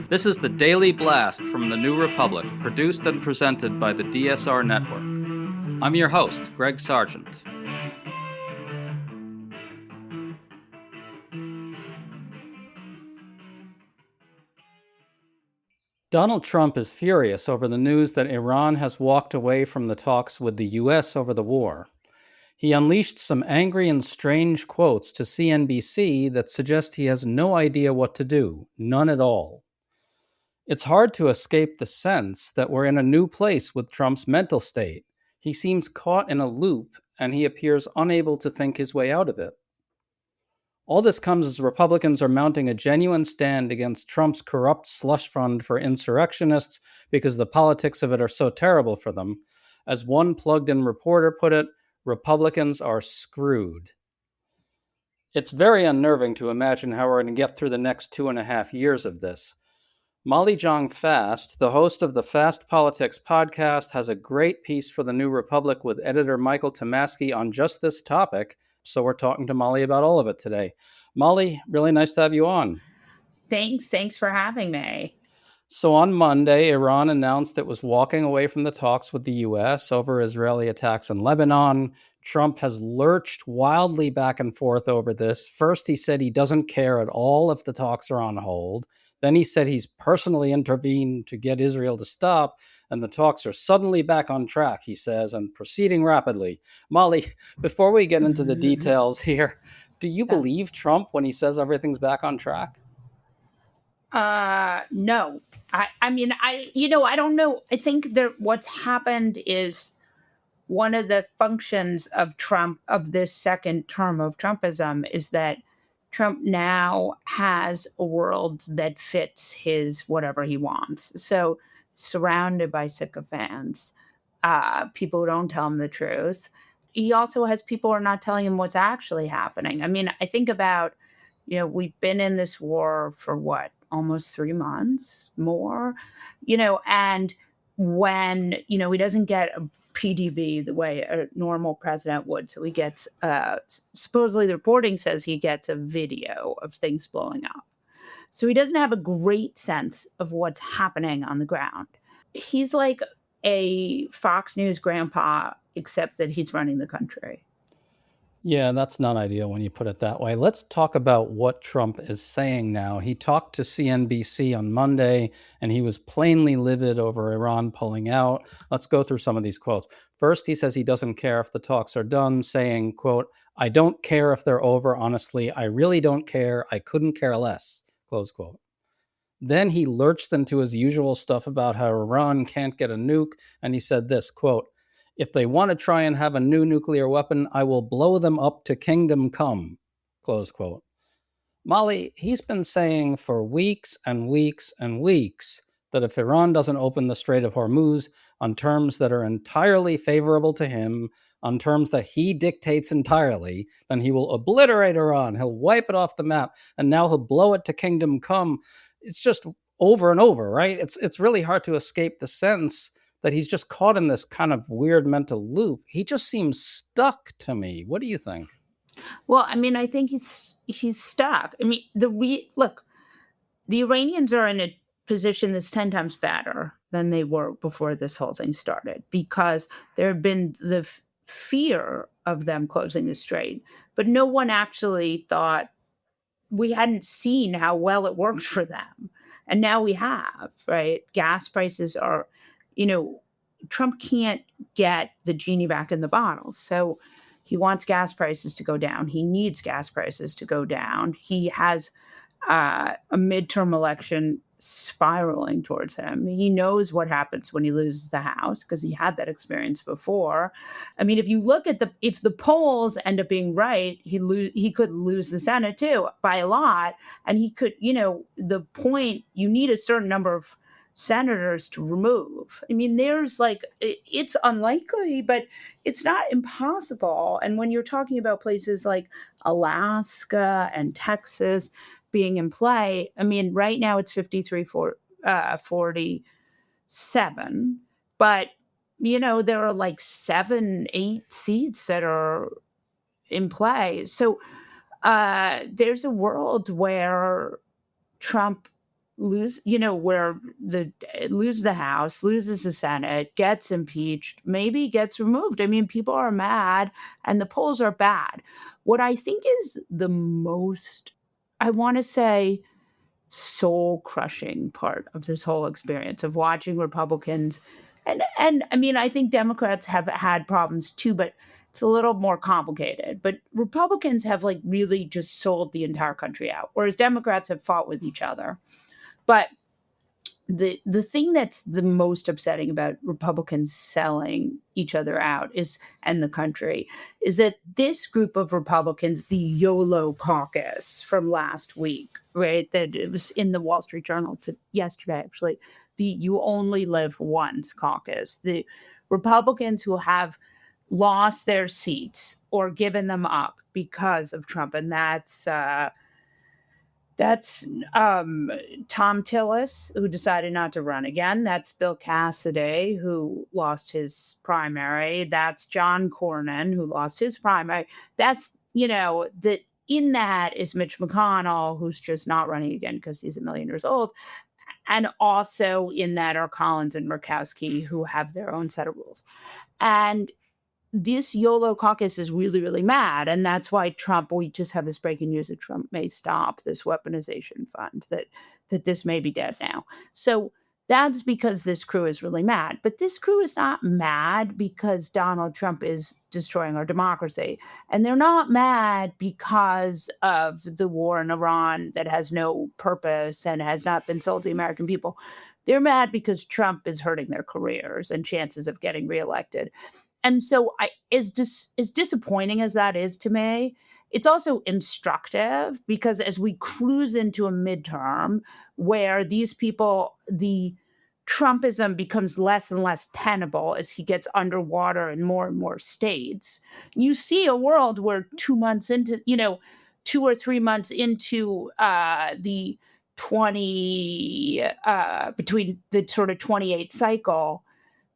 This is the Daily Blast from the New Republic, produced and presented by the DSR Network. I'm your host, Greg Sargent. Donald Trump is furious over the news that Iran has walked away from the talks with the U.S. over the war. He unleashed some angry and strange quotes to CNBC that suggest he has no idea what to do, none at all. It's hard to escape the sense that we're in a new place with Trump's mental state. He seems caught in a loop, and he appears unable to think his way out of it. All this comes as Republicans are mounting a genuine stand against Trump's corrupt slush fund for insurrectionists because the politics of it are so terrible for them. As one plugged-in reporter put it, Republicans are screwed. It's very unnerving to imagine how we're going to get through the next 2.5 years of this. Molly Jong Fast, the host of the Fast Politics podcast, has a great piece for the New Republic with editor Michael Tomasky on just this topic, so we're talking to Molly about all of it today. Molly, really nice to have you on. Thanks for having me. So on Monday, Iran announced it was walking away from the talks with the U.S. over Israeli attacks in Lebanon. Trump has lurched wildly back and forth over this. First, he said he doesn't care at all if the talks are on hold. Then he said he's personally intervened to get Israel to stop, and the talks are suddenly back on track, he says, and proceeding rapidly. Molly, before we get into the details here, do you believe Trump when he says everything's back on track? No. I don't know. I think what's happened is one of the functions of Trump, of this second term of Trumpism, is that Trump now has a world that fits his whatever he wants. So, surrounded by sycophants, people who don't tell him the truth. He also has people who are not telling him what's actually happening. I mean, I think about, we've been in this war for what, almost 3 months more, and when, he doesn't get a PDV the way a normal president would. So he gets, supposedly the reporting says he gets a video of things blowing up. So he doesn't have a great sense of what's happening on the ground. He's like a Fox News grandpa, except that he's running the country. Yeah, that's not ideal when you put it that way. Let's talk about what Trump is saying now. He talked to CNBC on Monday, and he was plainly livid over Iran pulling out. Let's go through some of these quotes. First, he says he doesn't care if the talks are done, saying, quote, "I don't care if they're over, honestly. I really don't care. I couldn't care less," close quote. Then he lurched into his usual stuff about how Iran can't get a nuke, and he said this, quote, "If they want to try and have a new nuclear weapon, I will blow them up to kingdom come," close quote. Molly, he's been saying for weeks and weeks and weeks that if Iran doesn't open the Strait of Hormuz on terms that are entirely favorable to him, on terms that he dictates entirely, then he will obliterate Iran. He'll wipe it off the map, and now he'll blow it to kingdom come. It's just over and over, right? It's really hard to escape the sense that he's just caught in this kind of weird mental loop. He just seems stuck to me. What do you think? Well, I mean, I think he's stuck. I mean, look, the Iranians are in a position that's 10 times better than they were before this whole thing started, because there had been the fear of them closing the strait, but no one actually thought, we hadn't seen how well it worked for them. And now we have, right? Gas prices are, Trump can't get the genie back in the bottle. So he wants gas prices to go down. He needs gas prices to go down. He has a midterm election spiraling towards him. He knows what happens when he loses the House, because he had that experience before. I mean, if you look at if the polls end up being right, he could lose the Senate too by a lot. And he could, the point, you need a certain number of senators to remove. I mean, it's unlikely, but it's not impossible. And when you're talking about places like Alaska and Texas being in play, I mean, right now it's 53-47, but there are like 7-8 seats that are in play. So there's a world where Trump where loses the House, loses the Senate, gets impeached, maybe gets removed. I mean, people are mad and the polls are bad. What I think is the most, I want to say, soul crushing part of this whole experience of watching Republicans, and I mean, I think Democrats have had problems too, but it's a little more complicated. But Republicans have like really just sold the entire country out, whereas Democrats have fought with each other. But the thing that's the most upsetting about Republicans selling each other out is and the country is that this group of Republicans, the YOLO caucus from last week, right? That it was in the Wall Street Journal yesterday, actually, the "You Only Live Once" caucus, the Republicans who have lost their seats or given them up because of Trump, and that's Tom Tillis, who decided not to run again. That's Bill Cassidy, who lost his primary. That's John Cornyn, who lost his primary. That in that is Mitch McConnell, who's just not running again because he's a million years old. And also in that are Collins and Murkowski, who have their own set of rules. And this YOLO caucus is really, really mad. And that's why we just have this breaking news that Trump may stop this weaponization fund, that this may be dead now. So that's because this crew is really mad. But this crew is not mad because Donald Trump is destroying our democracy. And they're not mad because of the war in Iran that has no purpose and has not been sold to the American people. They're mad because Trump is hurting their careers and chances of getting reelected. And so as disappointing as that is to me, it's also instructive because as we cruise into a midterm where these people, the Trumpism becomes less and less tenable as he gets underwater in more and more states, you see a world where 2 months into, 2 or 3 months into the between the sort of 28 cycle,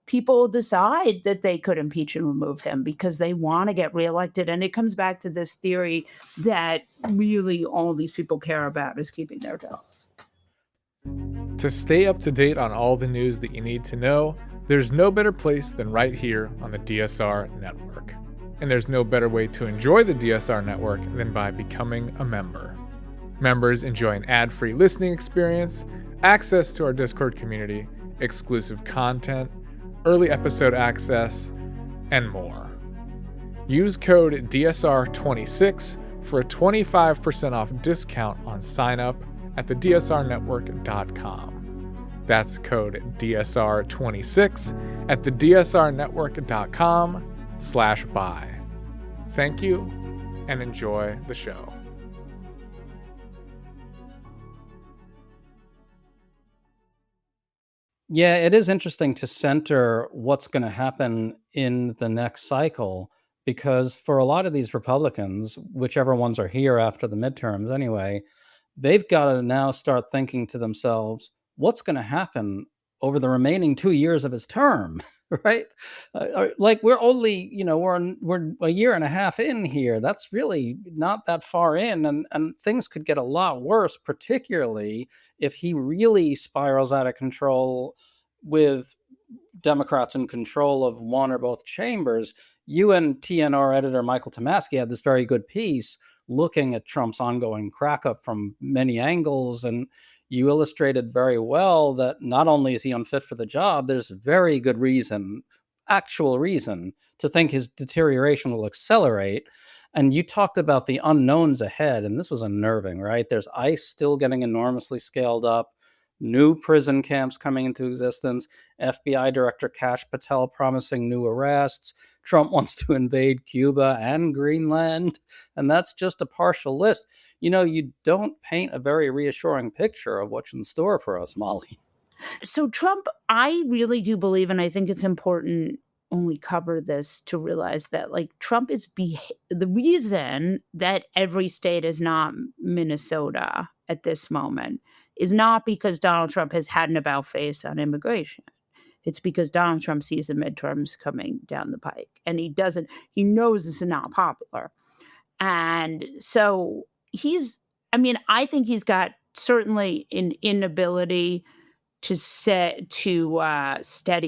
people decide that they could impeach and remove him because they want to get reelected. And it comes back to this theory that really all these people care about is keeping their jobs. To stay up to date on all the news that you need to know, there's no better place than right here on the DSR network. And there's no better way to enjoy the DSR network than by becoming a member. Members enjoy an ad-free listening experience, access to our Discord community, exclusive content, early episode access, and more. Use code DSR26 for a 25% off discount on sign up at thedsrnetwork.com. That's code DSR26 at thedsrnetwork.com/buy. Thank you and enjoy the show. Yeah, it is interesting to center what's going to happen in the next cycle, because for a lot of these Republicans, whichever ones are here after the midterms anyway, they've got to now start thinking to themselves, what's going to happen over the remaining 2 years of his term, right? Like we're only, we're a year and a half in here. That's really not that far in, and things could get a lot worse, particularly if he really spirals out of control with Democrats in control of one or both chambers. You and TNR editor Michael Tomasky had this very good piece looking at Trump's ongoing crack up from many angles, and you illustrated very well that not only is he unfit for the job, there's very good reason, actual reason, to think his deterioration will accelerate. And you talked about the unknowns ahead, and this was unnerving, right? There's ICE still getting enormously scaled up, new prison camps coming into existence, FBI Director Kash Patel promising new arrests, Trump wants to invade Cuba and Greenland, and that's just a partial list. You don't paint a very reassuring picture of what's in store for us, Molly. So Trump, I really do believe, and I think it's important when we cover this to realize that like Trump is the reason that every state is not Minnesota at this moment is not because Donald Trump has had an about face on immigration. It's because Donald Trump sees the midterms coming down the pike, and he knows this is not popular. And so I think he's got certainly an inability to steady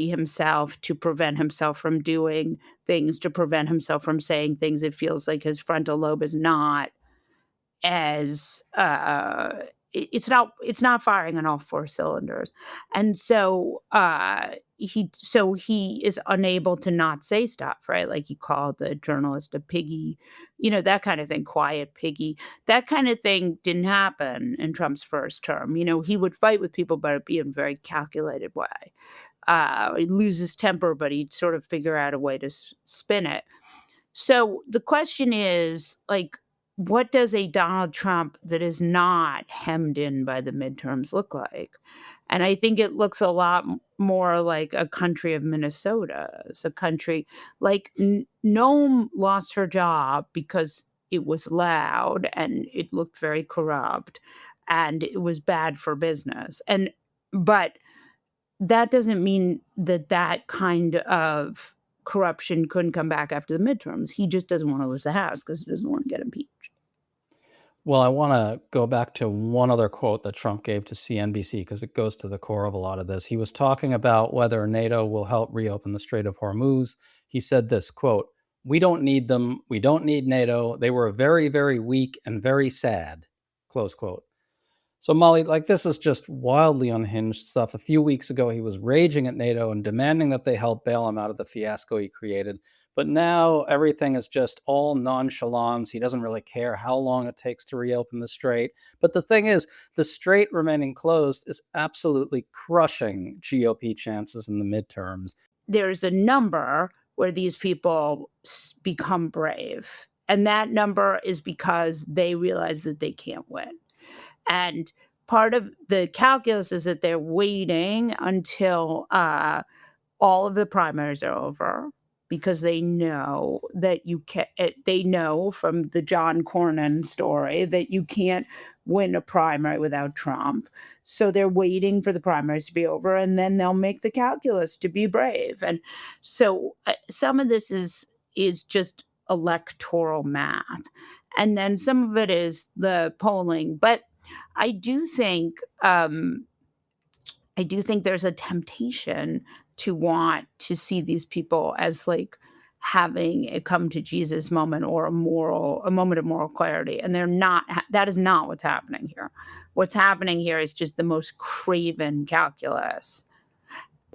himself, to prevent himself from doing things, to prevent himself from saying things. It feels like his frontal lobe is not as it's not firing on all four cylinders, and he is unable to not say stuff, right? Like he called the journalist a piggy, that kind of thing, quiet piggy. That kind of thing didn't happen in Trump's first term. He would fight with people, but it'd be in a very calculated way. He'd lose his temper, but he'd sort of figure out a way to spin it. So the question is, like, what does a Donald Trump that is not hemmed in by the midterms look like? And I think it looks a lot more like a country of Minnesota. It's a country like Nome lost her job because it was loud and it looked very corrupt and it was bad for business. But that doesn't mean that kind of corruption couldn't come back after the midterms. He just doesn't want to lose the House because he doesn't want to get impeached. Well, I want to go back to one other quote that Trump gave to CNBC because it goes to the core of a lot of this. He was talking about whether NATO will help reopen the Strait of Hormuz. He said this, quote, "We don't need them. We don't need NATO. They were very, very weak and very sad," close quote. So, Molly, like, this is just wildly unhinged stuff. A few weeks ago, he was raging at NATO and demanding that they help bail him out of the fiasco he created. But now everything is just all nonchalance. He doesn't really care how long it takes to reopen the strait. But the thing is, the strait remaining closed is absolutely crushing GOP chances in the midterms. There's a number where these people become brave. And that number is because they realize that they can't win. And part of the calculus is that they're waiting until all of the primaries are over, because they know that they know from the John Cornyn story that you can't win a primary without Trump. So they're waiting for the primaries to be over, and then they'll make the calculus to be brave. And so some of this is just electoral math, and then some of it is the polling. But I do think there's a temptation to want to see these people as like having a come to Jesus moment or a moment of moral clarity. And that is not what's happening here. What's happening here is just the most craven calculus.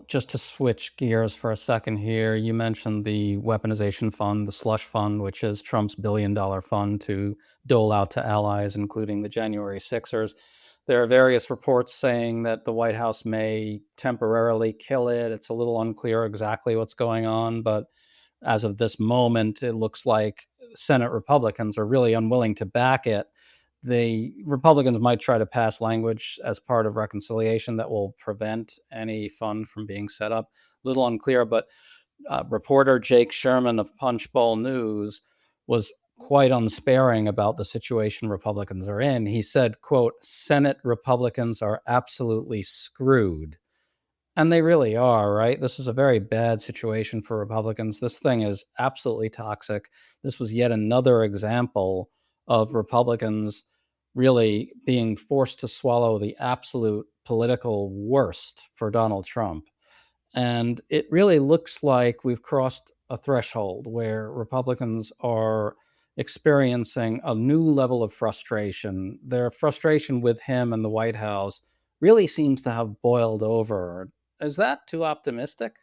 Just to switch gears for a second here, you mentioned the weaponization fund, the slush fund, which is Trump's billion-dollar fund to dole out to allies, including the January Sixers. There are various reports saying that the White House may temporarily kill it. It's a little unclear exactly what's going on, but as of this moment, it looks like Senate Republicans are really unwilling to back it. The Republicans might try to pass language as part of reconciliation that will prevent any fund from being set up. A little unclear, but reporter Jake Sherman of Punchbowl News was quite unsparing about the situation Republicans are in. He said, quote, "Senate Republicans are absolutely screwed." And they really are, right? This is a very bad situation for Republicans. This thing is absolutely toxic. This was yet another example of Republicans really being forced to swallow the absolute political worst for Donald Trump. And it really looks like we've crossed a threshold where Republicans are experiencing a new level of frustration. Their frustration with him and the White House really seems to have boiled over. Is that too optimistic?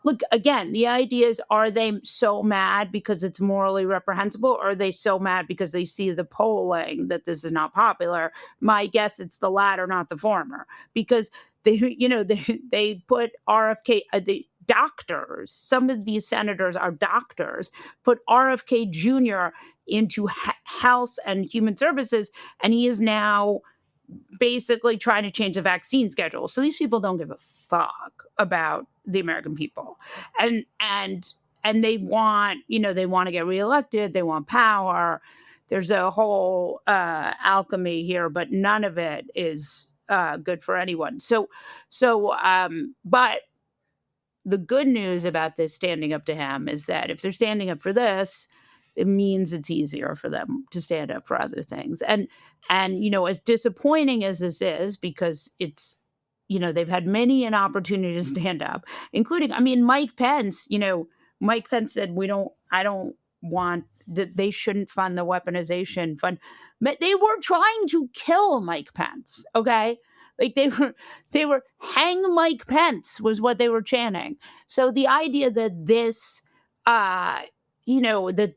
Look, again, the idea is, are they so mad because it's morally reprehensible, or are they so mad because they see the polling that this is not popular? My guess, it's the latter, not the former, because they put RFK, the doctors, some of these senators are doctors, put RFK Jr. into health and human services, and he is now basically trying to change the vaccine schedule. So these people don't give a fuck about the American people. And they want, they want to get reelected, they want power. There's a whole alchemy here, but none of it is good for anyone. But the good news about this standing up to him is that if they're standing up for this, it means it's easier for them to stand up for other things. And as disappointing as this is, because it's, they've had many an opportunity to stand up, including, Mike Pence. Mike Pence said, I don't want that, they shouldn't fund the weaponization fund. They were trying to kill Mike Pence. Okay. Like they were hang Mike Pence was what they were chanting. So the idea that this, that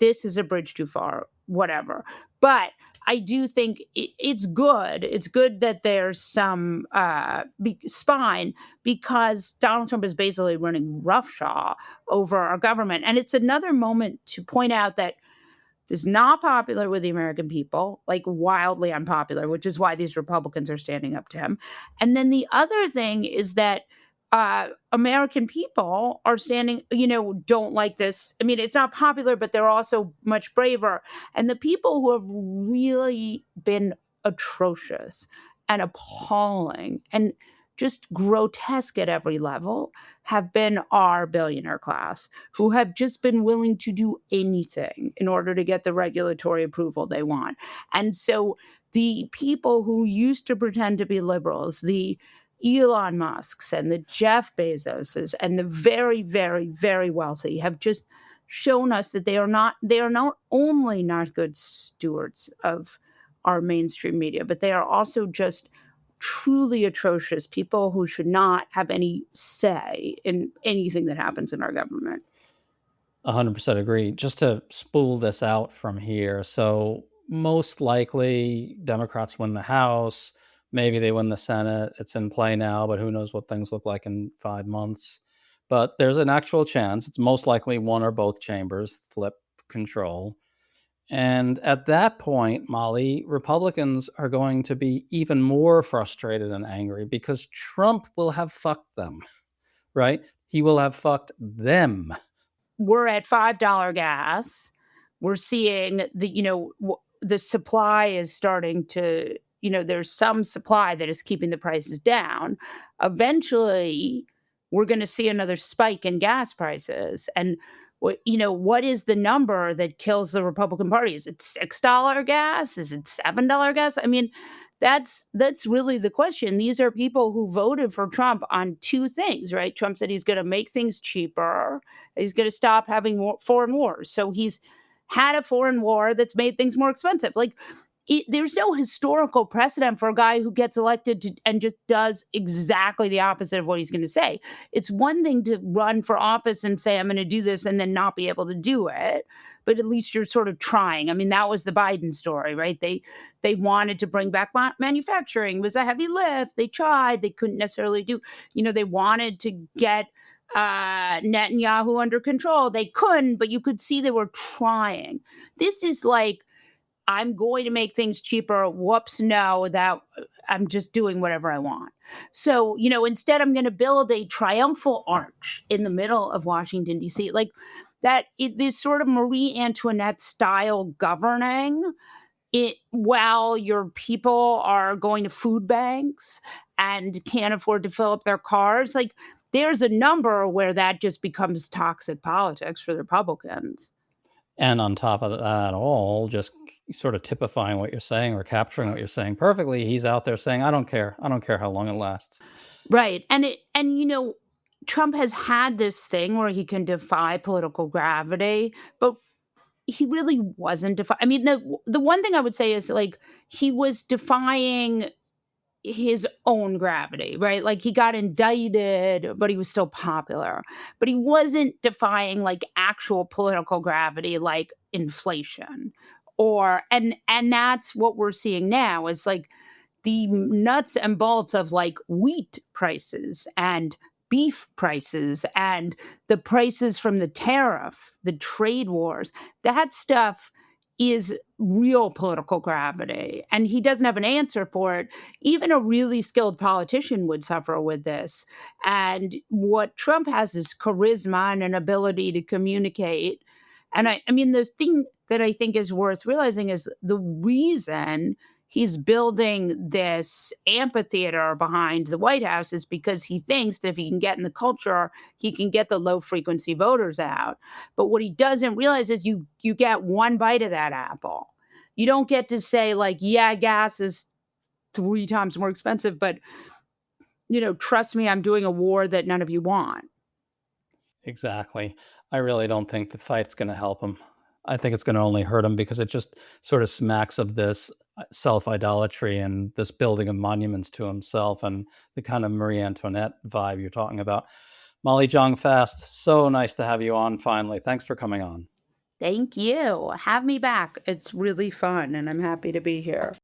this is a bridge too far, whatever. But I do think it's good. It's good that there's some spine, because Donald Trump is basically running roughshod over our government. And it's another moment to point out that this is not popular with the American people, like wildly unpopular, which is why these Republicans are standing up to him. And then the other thing is that American people are don't like this. It's not popular, but they're also much braver. And the people who have really been atrocious and appalling and just grotesque at every level have been our billionaire class, who have just been willing to do anything in order to get the regulatory approval they want. And so the people who used to pretend to be liberals, the Elon Musks and the Jeff Bezoses and the very, very, very wealthy, have just shown us that they are not only not good stewards of our mainstream media, but they are also just truly atrocious people who should not have any say in anything that happens in our government. 100% agree. Just to spool this out from here. So most likely Democrats win the House. Maybe they win the Senate. It's in play now, but who knows what things look like in 5 months. But there's an actual chance. It's most likely one or both chambers flip control. And at that point, Molly, Republicans are going to be even more frustrated and angry because Trump will have fucked them, right? He will have fucked them. We're at $5 gas. We're seeing the supply is starting to, there's some supply that is keeping the prices down. Eventually, we're going to see another spike in gas prices. And what is the number that kills the Republican Party? Is it $6 gas? Is it $7 gas? That's really the question. These are people who voted for Trump on two things, right? Trump said he's going to make things cheaper. He's going to stop having foreign wars. So he's had a foreign war that's made things more expensive. There's no historical precedent for a guy who gets elected and just does exactly the opposite of what he's going to say. It's one thing to run for office and say, I'm going to do this, and then not be able to do it. But at least you're sort of trying. That was the Biden story, right? They wanted to bring back manufacturing. It was a heavy lift. They tried. They couldn't necessarily do. They wanted to get Netanyahu under control. They couldn't, but you could see they were trying. This is like, I'm going to make things cheaper. Whoops, no, that I'm just doing whatever I want. So, instead I'm going to build a triumphal arch in the middle of Washington, D.C. Like that, this sort of Marie Antoinette style governing it while your people are going to food banks and can't afford to fill up their cars. Like there's a number where that just becomes toxic politics for the Republicans. And on top of that all, just sort of typifying what you're saying or capturing what you're saying perfectly, he's out there saying, I don't care how long it lasts. Right. And Trump has had this thing where he can defy political gravity, but he really wasn't defying. The one thing I would say is like he was defying his own gravity, right? Like he got indicted, but he was still popular. But he wasn't defying like actual political gravity, like inflation, and that's what we're seeing now is like the nuts and bolts of like wheat prices and beef prices and the prices from the tariff, the trade wars. That stuff is real political gravity, and he doesn't have an answer for it. Even a really skilled politician would suffer with this. And what Trump has is charisma and an ability to communicate. And the thing that I think is worth realizing is the reason he's building this amphitheater behind the White House is because he thinks that if he can get in the culture, he can get the low frequency voters out. But what he doesn't realize is you get one bite of that apple. You don't get to say, like, yeah, gas is 3 times more expensive, but, trust me, I'm doing a war that none of you want. Exactly. I really don't think the fight's going to help him. I think it's going to only hurt him because it just sort of smacks of this self-idolatry and this building of monuments to himself and the kind of Marie Antoinette vibe you're talking about. Molly Jong-Fast, so nice to have you on finally. Thanks for coming on. Thank you. Have me back. It's really fun, and I'm happy to be here.